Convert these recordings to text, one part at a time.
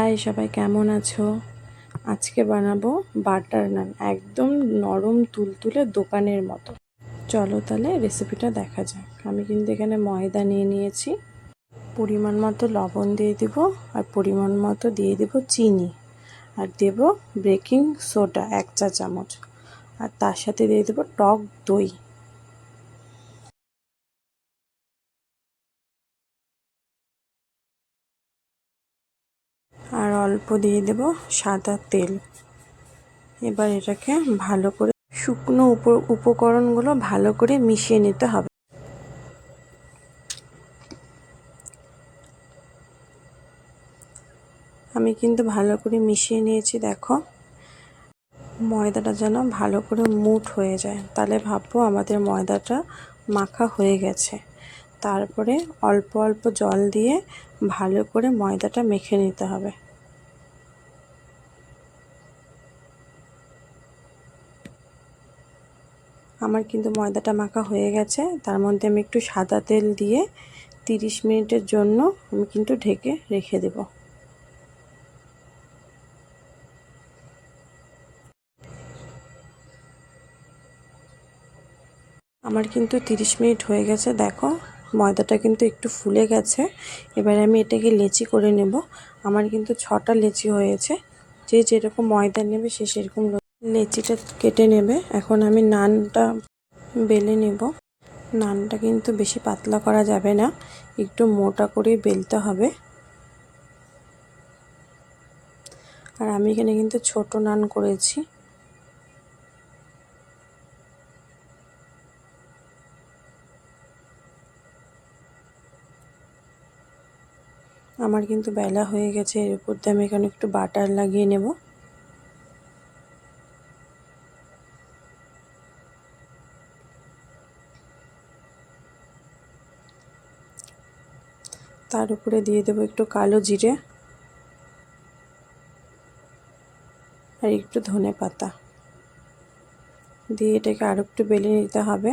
High, সবাই কেমন আছো? আজকে বানাবো বাটার নান, একদম নরম তুলতুলে দোকানের মতো। চলো তাহলে রেসিপিটা দেখা যাক। আমি কিন্তু এখানে ময়দা নিয়ে নিয়েছি, পরিমাণ মতো লবণ দিয়ে দিব, আর পরিমাণ মতো দিয়ে দিব চিনি, আর দেব বেকিং সোডা 1 চা চামচ, আর তার সাথে দিয়ে দেব টক দই, আর অল্প দিয়ে দেব সাদা তেল। এবার এটাকে ভালো করে শুকনো উপকরণগুলো ভালো করে মিশিয়ে নিতে হবে। আমি কিন্তু ভালো করে মিশিয়ে নিয়েছি। দেখো, ময়দাটা যেন ভালো করে মুঠ হয়ে যায়, তাহলে ভাববো আমাদের ময়দাটা মাখা হয়ে গেছে। তারপরে অল্প অল্প জল দিয়ে ভালো করে ময়দাটা মেখে নিতে হবে। আমার কিন্তু ময়দাটা মাখা হয়ে গেছে। তার মধ্যে আমি একটু সাদা তেল দিয়ে 30 মিনিটের জন্য আমি কিন্তু ঢেকে রেখে দেব। আমার কিন্তু 30 মিনিট হয়ে গেছে। দেখো, ময়দাটা কিন্তু একটু ফুলে গেছে। এবার আমি এটাকে লেচি করে নেব। আমার কিন্তু 6টা লেচি হয়েছে। যে যেরকম ময়দা নেবে সে সেরকম লেচিটা কেটে নেবে। এখন আমি নানটা বেলে নেব। নানটা কিন্তু বেশি পাতলা করা যাবে না, একটু মোটা করে বেলতে হবে। আর আমি এখানে কিন্তু ছোট নান করেছি। আমার কিন্তু বেলা হয়ে গেছে। এর উপর দিয়ে আমি এখানে একটু বাটার লাগিয়ে নেব। তার উপরে দিয়ে দেবো একটু কালো জিরে আর একটু ধনে পাতা দিয়ে এটাকে আরো একটু বেলে নিতে হবে।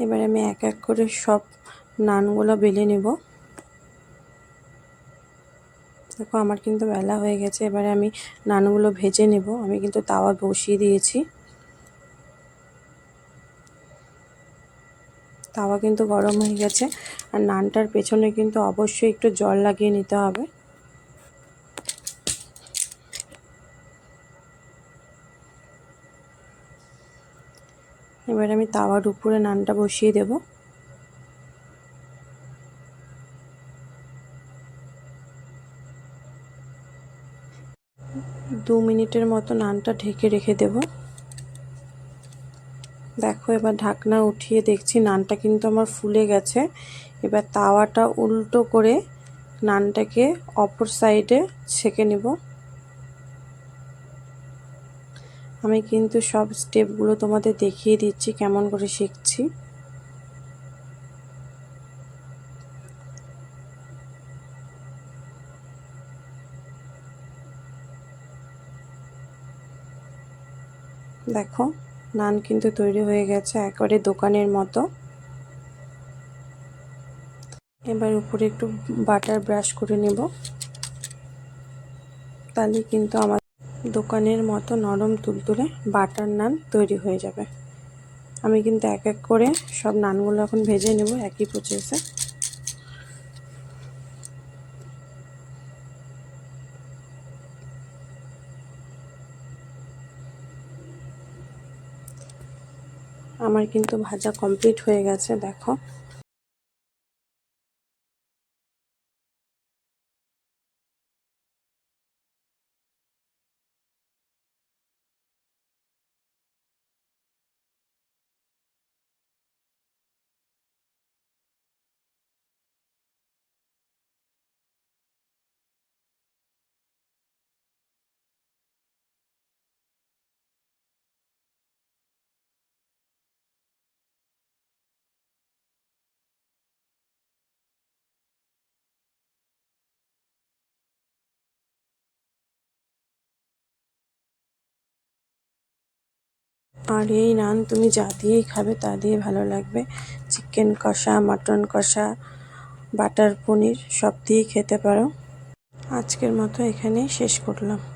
এবার আমি এক এক করে সব নানগুলো বেলে নেব। দেখো, আমার কিন্তু বেলা হয়ে গেছে। এবারে আমি নানগুলো ভেজে নেব। আমি কিন্তু তাওয়া বসিয়ে দিয়েছি। তাওয়া কিন্তু গরম হয়ে গেছে। আর নানটার পেছনে কিন্তু অবশ্যই একটু জল লাগিয়ে নিতে হবে। এবার আমি তাওয়ার উপরে নানটা বসিয়ে দেব। দু মিনিটের মতো নানটা ঢেকে রেখে দেব। দেখো, এবার ঢাকনা উঠিয়ে দেখছি নানটা কিন্তু আমার ফুলে গেছে। এবার তাওয়াটা উল্টো করে নানটাকে অপর সাইডে ছেঁকে নেব। আমি কিন্তু সব স্টেপগুলো তোমাদের দেখিয়ে দিচ্ছি কেমন করে শিখছি। দেখো, নান কিন্তু তৈরি হয়ে গেছে একেবারে দোকানের মতো। এবার উপরে একটু বাটার ব্রাশ করে নেব, তাহলে কিন্তু আমার দোকানের মতো নরম তুলতুলে বাটার নান তৈরি হয়ে যাবে। আমি কিন্তু এক এক করে সব নানগুলো এখন ভেজে নেব একই প্রসেসে। আমার কিন্তু ভাজা কমপ্লিট হয়ে গেছে। দেখো, আর এই নান তুমি যা দিয়েই খাবে তা দিয়ে ভালো লাগবে। চিকেন কষা, মটন কষা, বাটার পনির সব দিয়েই খেতে পারো। আজকের মতো এখানেই শেষ করলাম।